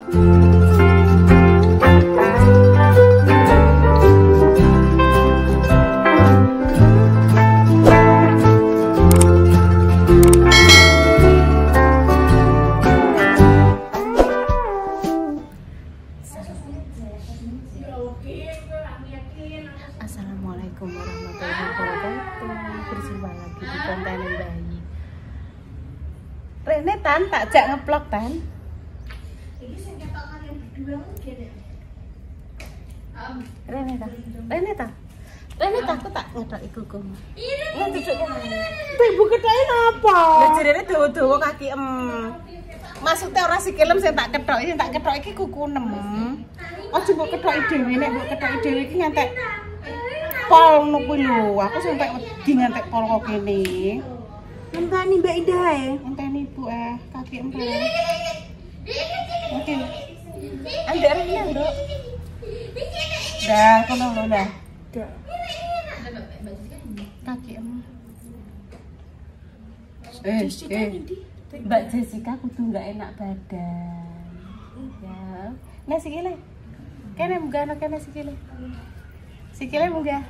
Assalamualaikum warahmatullahi wabarakatuh. Berjumpa lagi di konten bayi. Rene tan tak jak ngeplok tan. Iki sing ketok kalian berdua mungkin ya. Rene ta. Aku tak ngetok iku kok. Ini duduk kene. Ibu ketoke napa? Lah jerene dawa-dawa kaki Maksudnya ora sikilem sing tak kethok iki kuku nem. Aja mbok kethoki dhewe nek mbok kethoki dhewe iki ngantek pol ngono kuwi lho. Aku sampai wedi ngantek pol kok kene. Ngenteni Mbak Indah ae. Ngenteni Ibu kaki empel. Oke. Andek rene, Nduk. Dah, kono lho dah. Dah. Kaki Mbak Jessica kudu nggak enak badan. Ya. Nah sikile. Kene munggah kene sikile. Sikile munggah.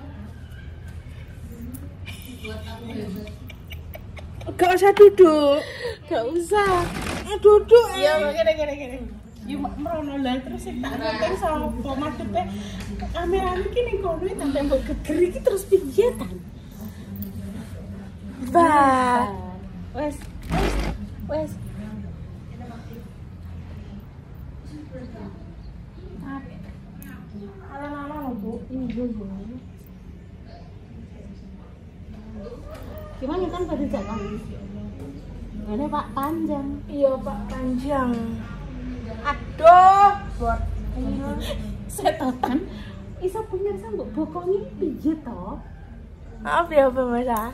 Gak usah duduk. Gak usah. Duduk. Iya, kene. Yo merono lah terus sik tak nonton sapa madhepe kamerane iki ning kono sampe mbok geger iki terus piye ta? Bah. Wes. Ala-ala lho, Bu. Iya. Gimana kan pada jalan? Ini Pak Panjang. Iya Pak Panjang. Aduh, buat Setotan. Isa punya sambuk bokongi piye to? maaf ya pemirsa.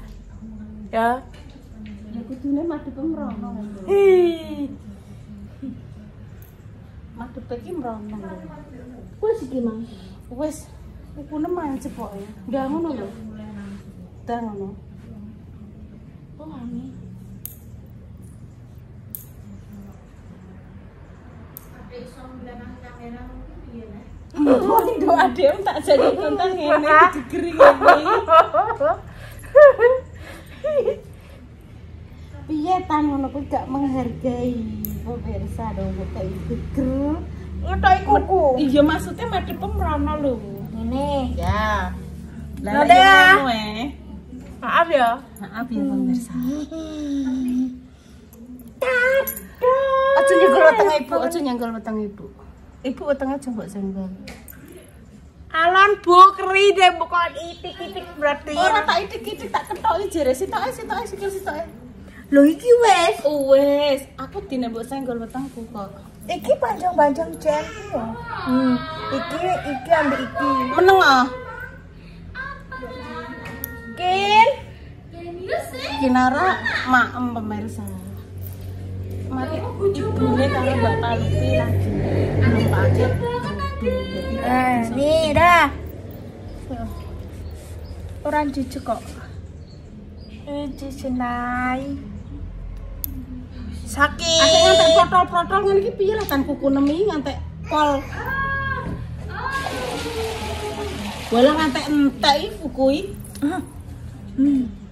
Ya. Ya kudune madhep mrono. Hi. Madhep iki mrono. Wes iki, Mang. Wes ukune main cepoke. Ndak ngono lho. Ndak ngono. Oh, ani. Adek iso nggelana kamera mungkin piye nek? Nduk adek tak jadi konten ngene digeri ngene. Piye tan ngono kuwi gak menghargai pemirsa dong kok geger. Ngetoki kuku. Iya maksudnya madhep mrono lho. Ini. Ya. Lah Nanti ya. Maaf ya pemirsa. Aja nyenggol weteng Ibu. Ibu wetenge aja mbok senggol. Alon Bu keri deh bukan itik-itik berarti. Ora tak itik-itik tak ketoki jere sitoke sikil. Lho iki wes. Wes, aku dine mbok senggol wetengku kok. Iki panjang-panjang jen yo. Iki ambil iki. Meneng ah. Kin. Kinara maem pemirsa. Mari ibune karo Mbak Palupi lagi numpake. Nih dah. Orang cucu kok. Cucu nai. Sakit. Aku ngantek protol-protol ngene iki piye lah kan kuku nemi ngantek pol. Wala ngantek entek iki kuku iki.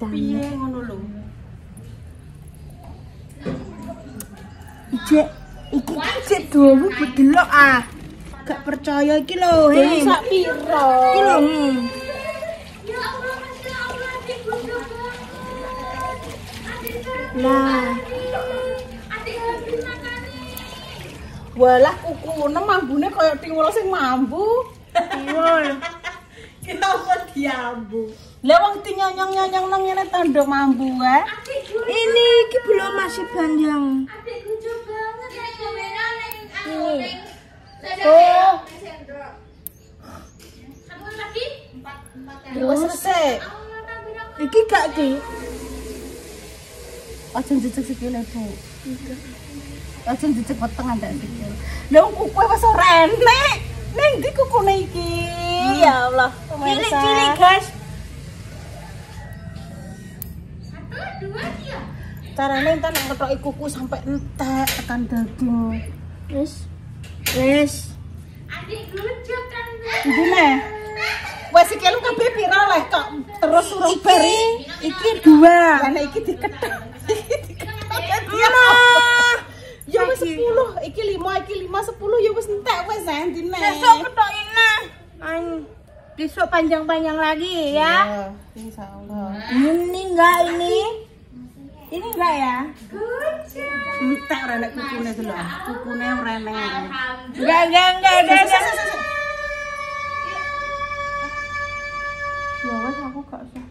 Piye ngono lho. Iki dulu bedelok ah. Gak percaya iki lho. Iki sak piro? Iki lho. Lah. Walah kukune mambune kaya tiwul sing mambu. Tiwul. Kenapa diambu? Lah wong nyonyong-nyonyong nang ngene tandha mambu wae. Ini iki belum masih panjang. Adikku coba banget kamera Ini. Oh, Satu lagi? wis selesai. Iki gak ki. Aja jejeg sikile, Bu. Aja jejeg weteng andak sikil. Lah wong kuku wis ora enek. Ning ndi kukune iki? Ya Allah, pemirsa. Cilik-cilik, guys. Satu, dua, tiga. Carane entar nek ngethoki kuku sampai entek tekan daging. Wis. Wis. Adikku jokan. Gini. Wes iki lu kabeh pira leh kok terus urung beri. Iki 2. Lah iki dikethek. Ya wis 10, iki 5, iki 5 10 ya wis entek wis endine. Besok ketokin nah. Besok panjang-panjang lagi ya. Insyaallah. Ini enggak ini? Ini enggak ya? Entek ora nek kukune delok. Kukune ora nek. Enggak, udah. Ya wes aku gak usah.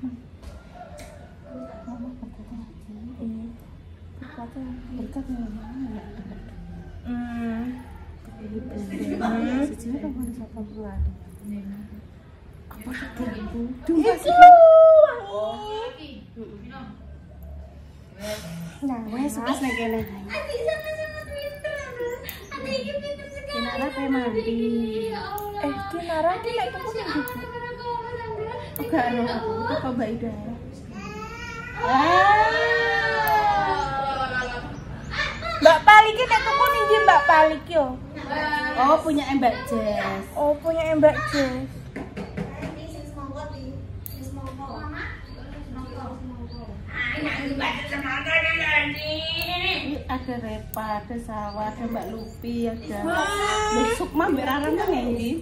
Nah, wes pas nek kene. Adik sama-sama pinter. Adik iki pinter sekali. Kinara pe mandi. Kinara ki lek tuku ning ndi? Enggak anu aku teko Mbak Ida. Mbak Pali ki nek tuku ning ndi Mbak Pali ki yo? Oh, punya Mbak Jess. Oh, punya Mbak Jess. Ada Repa, ada Sawah, ada Mbak Lupi, ada Mbak Sukma, Mbak Rara mana ini?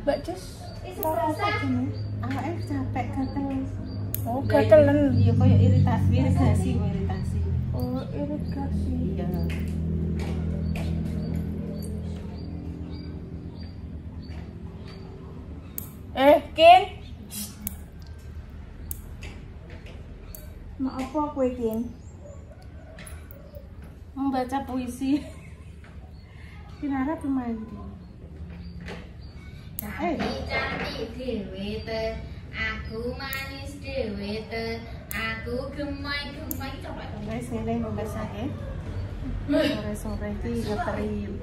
Mbak Jess. Ora apa jenenge? Awake capek gatel. Oh, gatelen. Iya koyo irigasi. Oh, irigasi. Iya. Kin. Maaf aku Kin. Membaca puisi. Kinara pemandi. Cantik dhewe te, aku manis dhewe te, aku gemai-gemai coba. Guys, ngene membasake. Sore-sore iki ngeteri.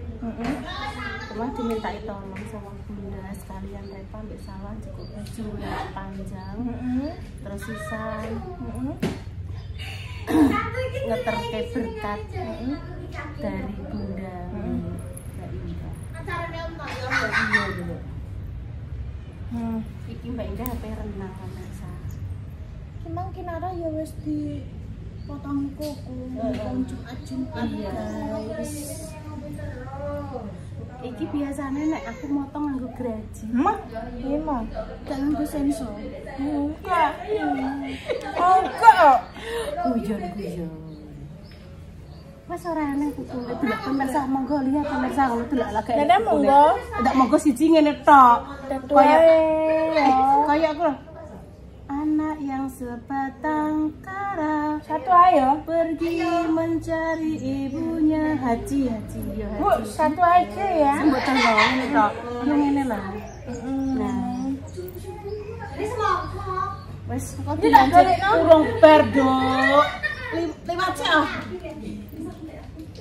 Cuma dimintai tolong sama Bunda sekalian Repa ambek Sawah cukup baju yang panjang. Terus sisan. Ngeterke berkat dari Bunda. Mbak Indah. Acarane omah ya. Iya dulu. Iki Mbak Indah HP renang pemirsa. Emang Kinara ya wis di potong kuku, Jumat Iya. guys. Iki biasanya nek aku motong nganggo graji. Iya mah. Gak nganggo sensor. Enggak. Enggak. Guyon. Mas ora aneh kukune delok pemirsa monggo lihat pemirsa kalau delok lagi. Nenek monggo. Ndak monggo siji ngene tok. Kayak aku loh. Anak yang sebatang kara Satu ayo. pergi mencari ibunya. Haji ya Bu, Haji. satu aja ya. Mbok tanggo ngene tok. Yo ngene lah. Nah, wes kok dilanjut urung bar, Dok. 5 jam.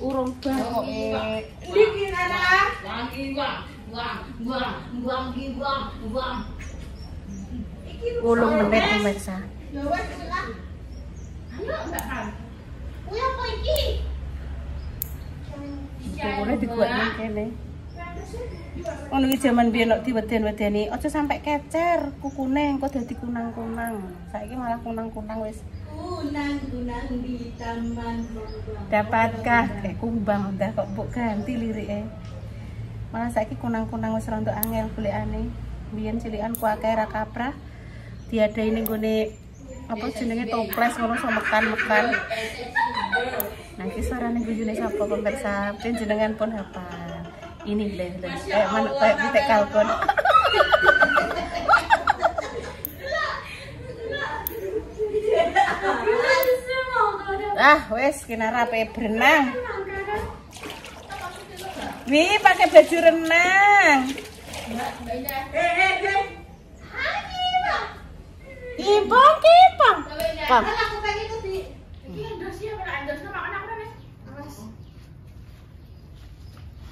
Urung bar kok. Iki Nana. Buang. 10 menit pemirsa. Ya wes lah. Ayo enggak kan? Kuwi apa iki? Kukune dibuat ning kene. Ngono iki jaman biyen nek diweden-wedeni aja sampai kecer kukune engko dadi kunang-kunang. Saiki malah kunang-kunang wis. Kunang-kunang di taman. Dapatkah kumbang udah kok mbok ganti lirike. Malah saiki kunang-kunang wis rontok angel golekane. Biyen cilikan ku akeh ra kaprah. Diadai ning gone apa jenenge toples ngono so mekan-mekan. Nah, iki suarane guyune sapa pemirsa? Jenengan pun hafal. Ini leh kayak manuk kayak pitik kalkun. Wes Kinara pe berenang. Wi pakai baju renang. Ibang kipang. Bang.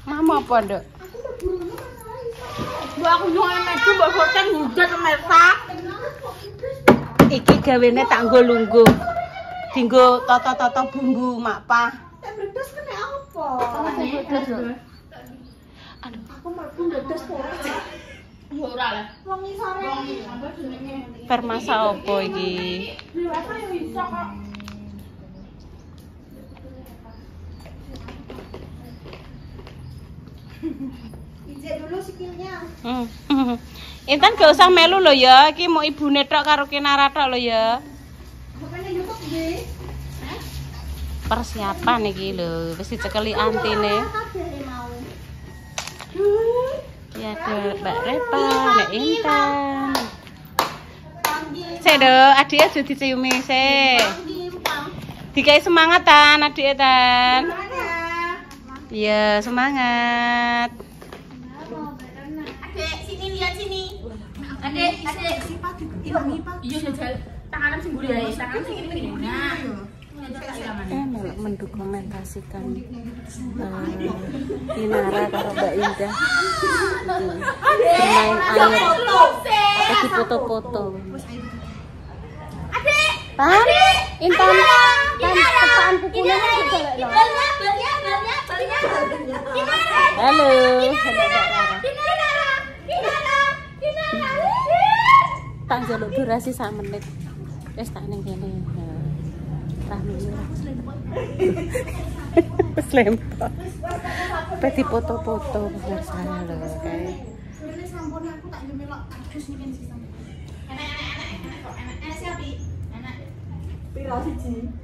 Mama apa, Nduk? Aku nyuwun metu mbok hotel ngudet pemirsa. Iki gawene tak nggo lungguh. Dinggo tata-tata bumbu mak pa. Bedes kene apa? Aduh, Aku mlebu ndedes ora. Ya ora lah. Wengi sore. Apa jenenge? permasa opo iki? Lho apa yo iso kok. Ijek dulu sikilnya. Intan gak usah melu lho ya, iki mau ibune tok karo Kinara tok lho ya. Bukannya YouTube nggih. Persiapan iki lho, wis dicekeli antine. Kabeh mau. Ya ada Mbak Repa, Mbak Intan. Sik do, adik aja diciumi sik. Dikai semangat tan, adik tan. Iya, semangat. Adek, sini lihat sini. Adek, sifat hilangi Pak. Iya, jajal. Tangan sing mburi ae, tangan sing ini. Nah. Mendokumentasikan Kinara karo Mbak Indah main air lagi foto-foto. Adek, Intan tepaan pukulnya kan juga lho. Halo. Tak njaluk durasi sak menit. Wis tak ning kene. Selempok. Peti foto-foto pemirsa lho kae. Ini sampun aku tak nyemelok kardus niki sistem. Enak siapa? Enak. Pira siji?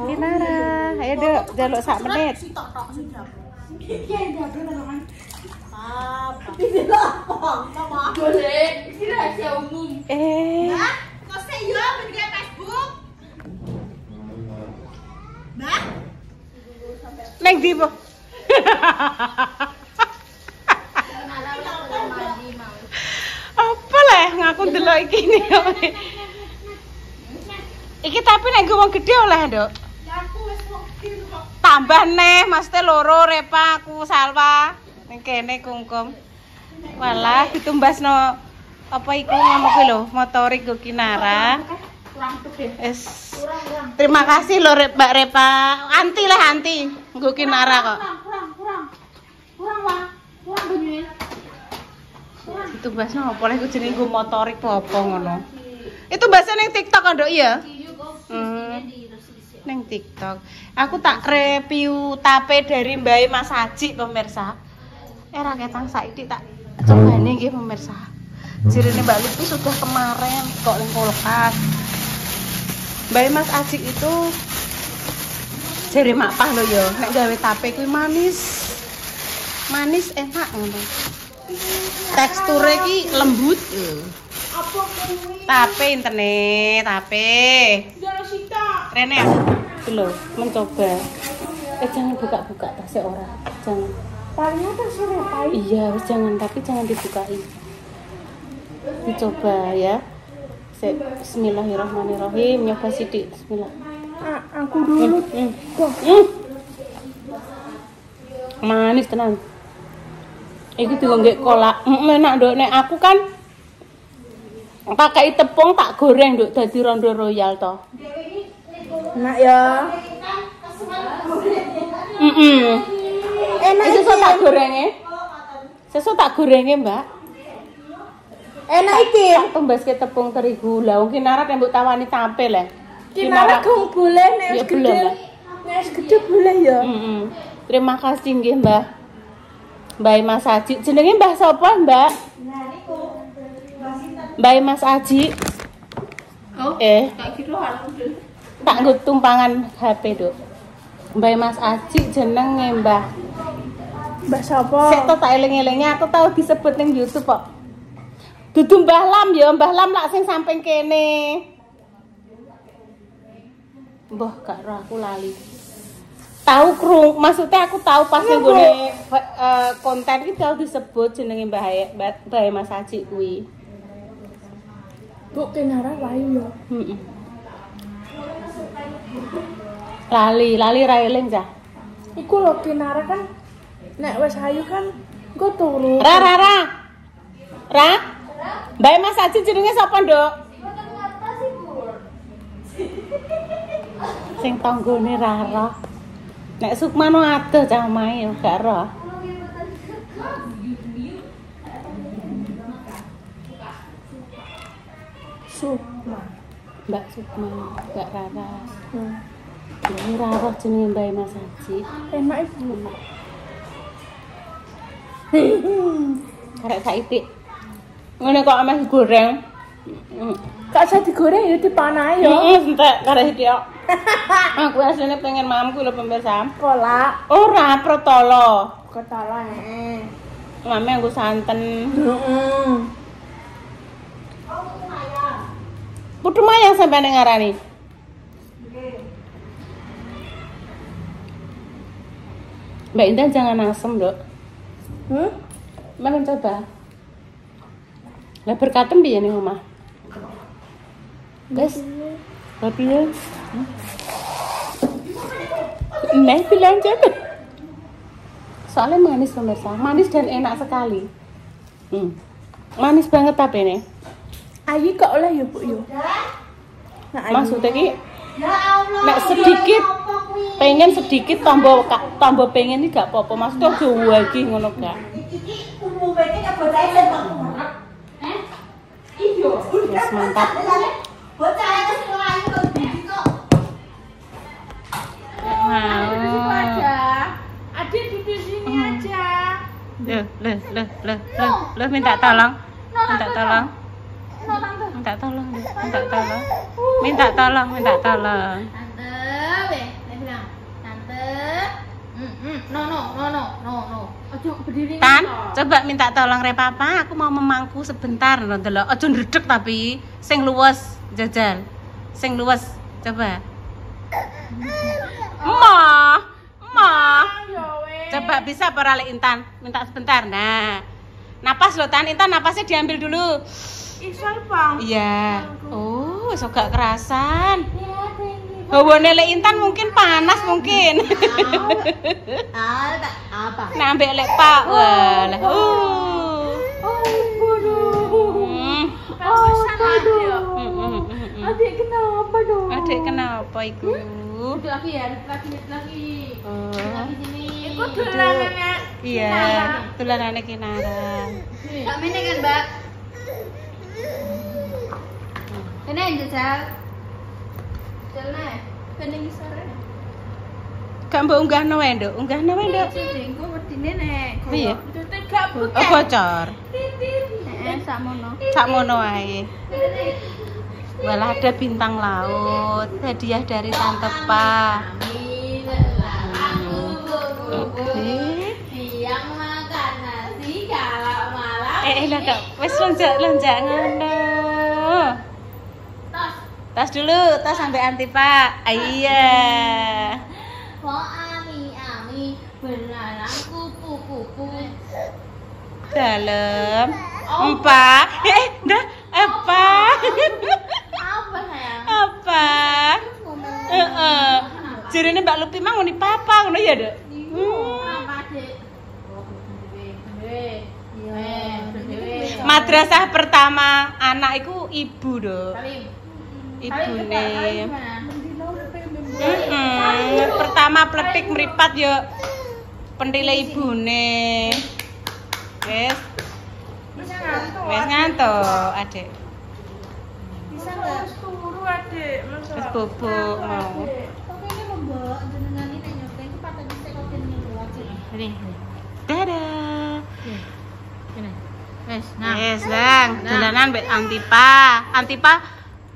Kinara, ayo Dok, jaluk sak menit. Sitok tok sudah. Iki ndadul kan. Apa? Iki lapang, apa? Boleh, ini rahasia umum. Mbak, kok saya yo ben Facebook? Mbak, Neng ndi po? Apa lah ngaku ndelok iki ne. Iki tapi nek wong gedhe oleh, Dok. aku wis waktu kok. Tambah neh, maksudnya loro Repa aku Salwa. Ning kene kungkum. Walah ditumbasno apa iku ngomong kuwi lho, motorik go Kinara. Kurang tuh deh. Wis. Terima kasih lho Mbak Repa. Anti lah anti. Go Kinara kok. Kurang lah. Kurang banyak. Ditumbasno apa lek jenenge go motorik apa ngono. Itu bahasa ning TikTok kan, Dok ya? Neng TikTok. Aku tak review tape dari Mbak Mas Haji pemirsa. Era ketang saiki tak cobane nggih pemirsa. Jirine Mbak Lupi sudah kemarin kok ning kulkas. Mbak Mas Haji itu jere makpah lho ya, nek gawe tape kuwi manis. Manis enak ngono. Teksture iki lembut. Apa kuwi? Tape internet, tape. Jaro sita. Rene ya? Loh, mencoba. Jangan buka-buka tasnya ora. Jangan. Palingnya tersuruh pai. Iya, wis jangan, tapi jangan dibukain. Dicoba ya. Bismillahirrahmanirrahim. Nyoba sidik. Bismillah. Aku dulu. Manis tenan. Iki dienggo kolak. Enak, Dok. Nek aku kan pakai tepung tak goreng, Dok, dadi rondo royal to. Enak ya. Enak Sesuk tak gorenge. Sesuk tak gorenge, Mbak. Enak iki. Tak tumbaske tepung terigu. Lah wong Kinara tembok tawani tape le. Kinara kung boleh nek Ya wis belum, gede. Mbak. Nek wis gede boleh ya. Terima kasih nggih, Mbak. Mbak Mas Haji. Jenenge Mbah sapa, Mbak? Mbak Mas Haji. Oh, tak kira alhamdulillah. Tak nggo tumpangan HP, Dok. Mbak Mas Haji jenenge Mbah. Mbak sapa? Sik to tak eling-elinge aku tau disebut ning YouTube kok. Dudu Mbah Lam ya, Mbah Lam lak sing samping kene. Mbah gak ro aku lali. Tahu krung, maksudnya aku tahu pas ning gone konten iki tau disebut jenenge Mbah Mas Haji kuwi. Bu Kinara wae ya. Lali ra eling cah. Iku lho Kinara kan nek wis ayu kan engko turu. Ra. Mbak Mas Haji jenenge sapa, Nduk? Sing tanggane Rara. Nek Sukmano adoh cah omahe gak roh. Sukma. Mbak Sukma, Mbak Rara. Ini Rara jenenge Mbak Mas Haji. Enak ibu. Karek saiki. Ngene kok amas goreng. Gak usah digoreng ya dipanai ya. Entek karek iki kok. Aku asline pengen mamku lho pemirsa. Kolak. Ora protolo. Ketala Mame nggo santen. Putu mayang sampai ngarani. Mbak Indah jangan asem, Dok. Mana coba? Lah berkatem piye ning omah? Guys. Tapi ya. Nek bilang coba. Soalnya manis pemirsa, manis dan enak sekali. Manis banget tapi nih. Ayi kok oleh ya Bu yo. Maksudnya ki nek sedikit pengen sedikit tambah pengen iki gak apa-apa. Maksudnya aja iki ngono gak. Yes, mantap. Adik duduk sini aja. Loh, minta tolong. Minta tolong. Minta tolong. Tante, bilang. Tante. No. Ojo berdiri. Tan, coba minta tolong re papa, aku mau memangku sebentar lho delok. Ojo ndredeg tapi sing luwes jajal. Sing luwes coba. Ma. Coba bisa para Lek Intan, minta sebentar. Nah. Napas lo Tan, Intan napasnya diambil dulu. Isal Bang. Iya. Oh, so gak kerasan. Hawane Lek Intan mungkin panas mungkin. Apa? Nah, ambek Lek Pak. Walah. Adik kenapa dong? Adik kenapa iku? Duduk lagi ya, duduk lagi. Lagi sini. Ikut dolanannya. Iya, dolanane Kinara. Mbak Mene kan, Mbak? Ini yang jajal. Jalan bening sore. Gak mbok unggahno wae, Nduk. Unggahno wae, Nduk. Jengku wedine nek. Iya. Gak Oh, bocor. Sakmono wae. Walah ada bintang laut, hadiah dari Tante Pa. Siang makan nasi kalau malam. Lah kok wis lonjak ngono. Tas dulu, tas sampai Antipa. Iya. Kok ami belalang kupu-kupu. Dalam. Empat. Dah apa? Apa sayang? Apa? Jarine Mbak Lupi mang ngoni papa ngono ya, Dek? Apa, Dek? Madrasah pertama anak iku ibu, Dok. Ibune. Pertama pletik meripat yo pentile ibune. Wes ngantuk, Adik. Bisa enggak turu Adik? Wes bubuk mau. Pokoknya Mbak jenengan ini nyobain ku patah dhisik kok kene aja. Ini. Dadah. Wes, Wes, Lang. Dolanan mbek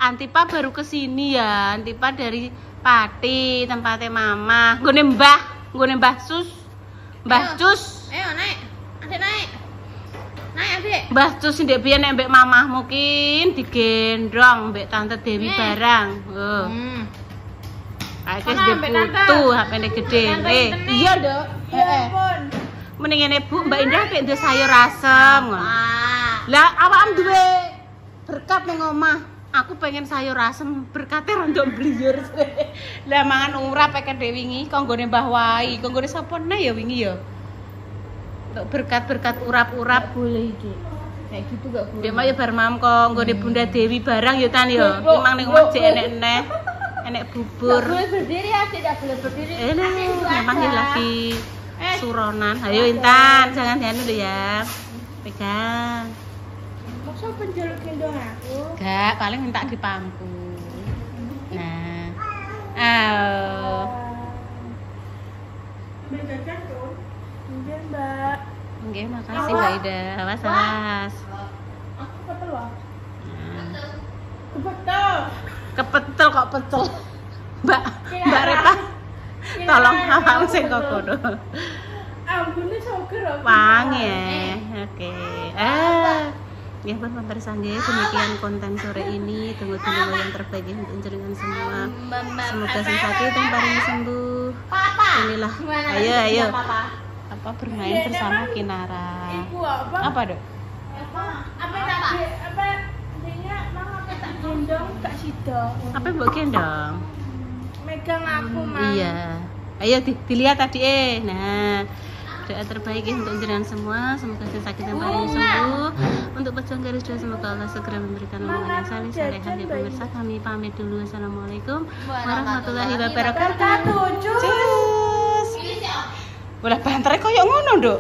Antipa baru kesini ya. Antipa dari Pati, tempatnya Mama. Nggone Mbah Sus. Mbah Cus. Ayo naik. Adik naik. Naik Adik. Mbah Cus ndek biyen nek mbek mamah mungkin digendong mbek Tante Dewi barang. Oh. Ayo wis putu HP-ne gede. Iya, Nduk. Heeh. Mendingan Ibu Mbak Indah pek ndek sayur asem ngono. Lah awakmu duwe berkat ning omah. Aku pengen sayur asem berkatnya rondok bliyur. Lah mangan urap pek kedhe wingi konggone Mbah Wai, konggone sapa neh ya wingi ya. Untuk berkat-berkat urap-urap Boleh iki. Kayak gitu gak boleh. ya mah ya bar mam kok nggone Bunda Dewi barang ya Tan ya. Memang ning omah jek enek-enek. enek bubur. Tidak boleh berdiri ya, tidak boleh berdiri. Memang dia lagi suronan. Ayo Intan, jangan dulu ya. Pegang. Masa penjaluk gendong aku? Enggak, paling minta di pangku. Nah. Mbak jajan tuh. Mungkin Mbak. Oke, makasih Mbak Ida. Awas. Aku ketel loh. Kepetel kok pecel. Mbak Repa. Tolong awakmu sing kok kono. Ambune soger aku. Wangi ya. Oke. Ya pun pemirsa nggih, demikian konten sore ini. Tunggu yang terbaik untuk jenengan semua. Semoga sing sakit yang paling sembuh. Inilah. Ayo. Apa bermain bersama Kinara. Iku apa? Apa, Dok? Apa dia mang apa tak gendong gak sida. Apa mbok gendong? Megang aku, Mang. Iya. Ayo dilihat tadi Nah, doa terbaik untuk jenengan semua, semoga sakit yang paling sembuh. Untuk pejuang garis doa, semoga Allah segera memberikan lindungan yang saleh ya pemirsa. Kami pamit dulu. Assalamualaikum warahmatullahi wabarakatuh. Cus. Bola bantere koyo ngono, Nduk.